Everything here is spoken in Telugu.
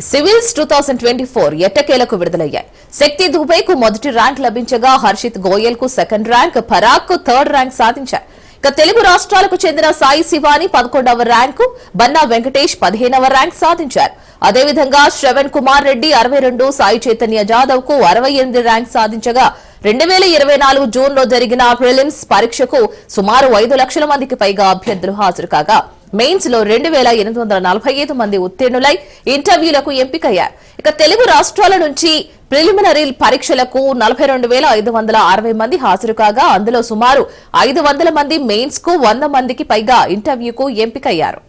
సివిల్స్ 2024 ఎట్టకేలకు విడుదలయ్యాయి. శక్తి దుబేకు మొదటి ర్యాంక్ లభించగా హర్షిత్ గోయల్ కు సెకండ్ ర్యాంక్, పరాగ్ కు థర్డ్ ర్యాంక్ సాధించారు. ఇక తెలుగు రాష్ట్రాలకు చెందిన సాయి శివాని 11వ ర్యాంకు, బన్నా వెంకటేష్ 15వ ర్యాంక్ సాధించారు. అదేవిధంగా శ్రవణ్ కుమార్ రెడ్డి 62, సాయి చైతన్య జాదవ్ కు 68 ర్యాంక్ సాధించగా 2024 జూన్ లో జరిగిన ప్రిలిమ్స్ పరీక్షకు సుమారు 5 లక్షల మందికి పైగా అభ్యర్థులు హాజరు కాగా మెయిన్స్ లో 2845 మంది ఉత్తీర్ణులై ఇంటర్వ్యూలకు ఎంపికయ్యారు. ఇక తెలుగు రాష్ట్రాల నుంచి ప్రిలిమినరీ పరీక్షలకు 42,560 మంది హాజరు కాగా అందులో సుమారు 500 మంది మెయిన్స్ కు 100 మందికి పైగా ఇంటర్వ్యూకు ఎంపికయ్యారు.